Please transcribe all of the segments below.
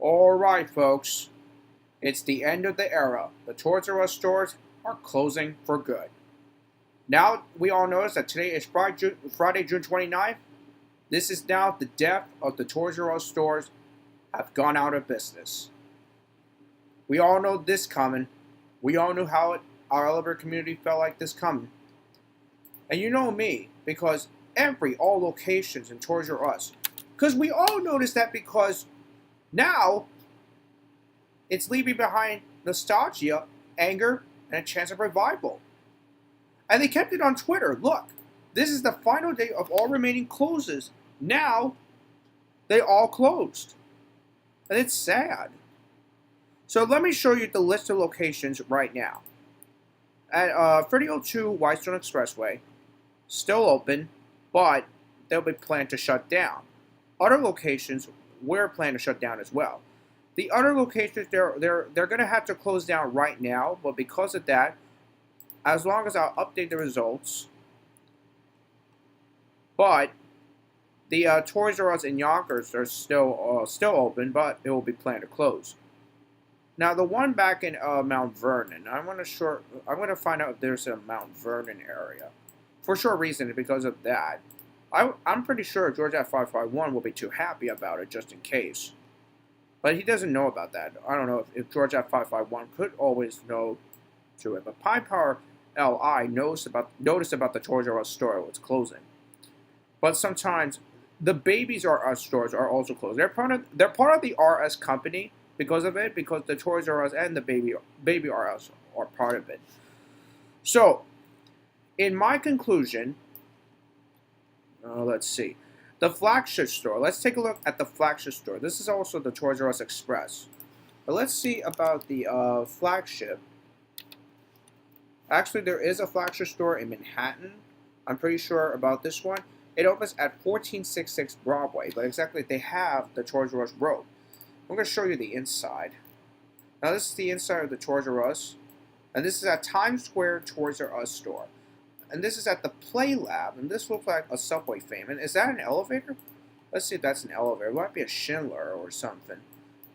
Alright, folks, it's the end of the era. The Toys R Us stores are closing for good. Now, we all notice that today is Friday, June 29th. This is now the death of the Toys R Us stores have gone out of business. We all know this coming. We all knew how our elevator community felt like this coming. And you know me, because all locations in Toys R Us. Because we all noticed that because now, it's leaving behind nostalgia, anger, and a chance of revival. And they kept it on Twitter. Look, this is the final day of all remaining closes. Now, they all closed. And it's sad. So let me show you the list of locations right now. At 3002 Whitestone Expressway, still open, but they'll be planned to shut down. Other locations we're planning to shut down as well. The other locations, they're going to have to close down right now, but because of that, as long as I'll update the results, but the Toys R Us in Yonkers are still open, but it will be planned to close. Now the one back in Mount Vernon, I'm going to find out if there's a Mount Vernon area, for sure reason because of that. I'm pretty sure George at 551 will be too happy about it, just in case. But he doesn't know about that. I don't know if George at 551 could always know to it. But Pie Power LI noticed about the Toys R Us store was closing. But sometimes the Babies R Us stores are also closed. They're part of the RS company because of it, because the Toys R Us and the Baby R Us are part of it. So, in my conclusion, let's see. The flagship store. Let's take a look at the flagship store. This is also the Toys R Us Express. But let's see about the flagship. Actually, there is a flagship store in Manhattan. I'm pretty sure about this one. It opens at 1466 Broadway, but exactly they have the Toys R Us road. I'm going to show you the inside. Now, this is the inside of the Toys R Us. And this is at Times Square Toys R Us store. And this is at the Play Lab, and this looks like a Subway fan. And is that an elevator? Let's see if that's an elevator. It might be a Schindler or something.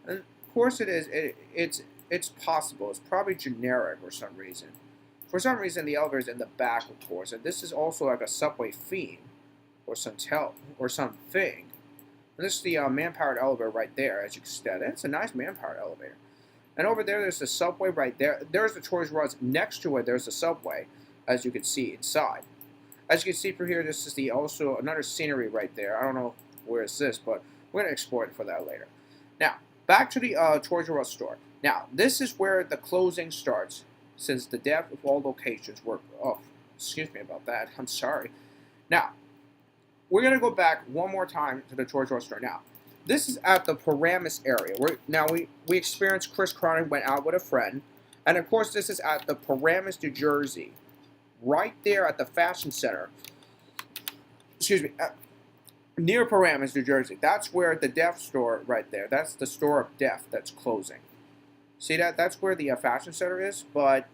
And of course it is. It's possible. It's probably generic for some reason. For some reason, the elevator is in the back, of course. And this is also like a Subway theme or something. And this is the man-powered elevator right there, as you can see. It's a nice man-powered elevator. And over there's the Subway right there. There's the Toys R Us. Next to it, there's the Subway, as you can see inside. As you can see from here, this is also another scenery right there. I don't know where is this, but we're going to explore it for that later. Now, back to the Toys R Us store. Now, this is where the closing starts, since the death of all locations were... Oh, excuse me about that. I'm sorry. Now, we're going to go back one more time to the Toys R Us store. Now, this is at the Paramus area. We experienced Chris Cronin went out with a friend. And, of course, this is at the Paramus, New Jersey. Right there at the Fashion Center. Excuse me. Near Paramus, New Jersey. That's where the Death store right there. That's the store of Death that's closing. See that? That's where the Fashion Center is. But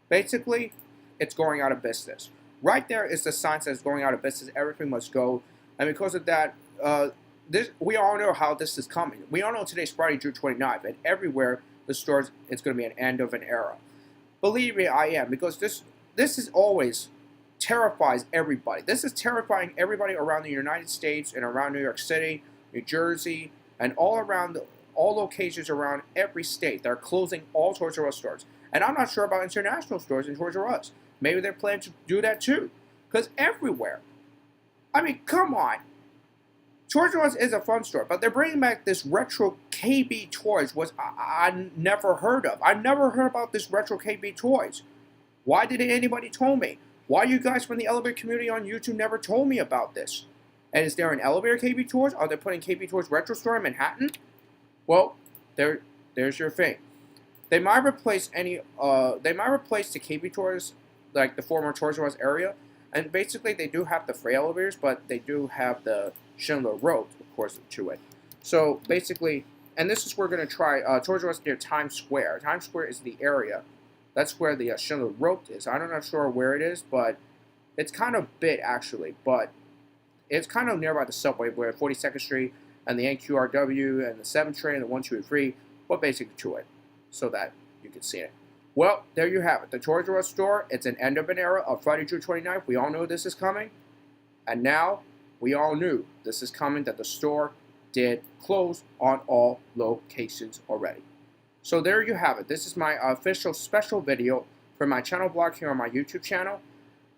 basically, it's going out of business. Right there is the sign that says going out of business. Everything must go. And because of that, we all know how this is coming. We all know today's Friday, June 29th. And everywhere, the stores, it's going to be an end of an era. Believe me, I am. Because this is always terrifies everybody. This is terrifying everybody around the United States and around New York City, New Jersey, and all locations around every state. They're closing all Toys R Us stores. And I'm not sure about international stores in Toys R Us. Maybe they're planning to do that too. Because everywhere. I mean, come on. Toys R Us is a fun store, but they're bringing back this retro KB Toys, which I never heard of. I never heard about this retro KB Toys. Why didn't anybody tell me? Why you guys from the elevator community on YouTube never told me about this? And is there an elevator KB Toys? Are they putting KB Toys Retro Store in Manhattan? Well, there's your thing. They might replace the KB Toys, like the former Toys R Us area, and basically they do have the freight elevators, but they do have the Schindler Road, of course, to it. So basically, and this is where we're going to try Toys R Us near Times Square. Times Square is the area. That's where the Schindler Road is. I'm not sure where it is, but it's kind of big, actually. But it's kind of nearby the subway, where 42nd Street and the NQRW and the 7 tray and the 1, 2, and 3 were basically to it, so that you can see it. Well, there you have it. The Toys R Us store, it's an end of an era of Friday, June 29th. We all know this is coming. And now, we all knew this is coming, that the store did close on all locations already. So there you have it. This is my official special video for my channel blog here on my YouTube channel.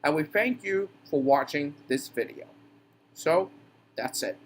And we thank you for watching this video. So, that's it.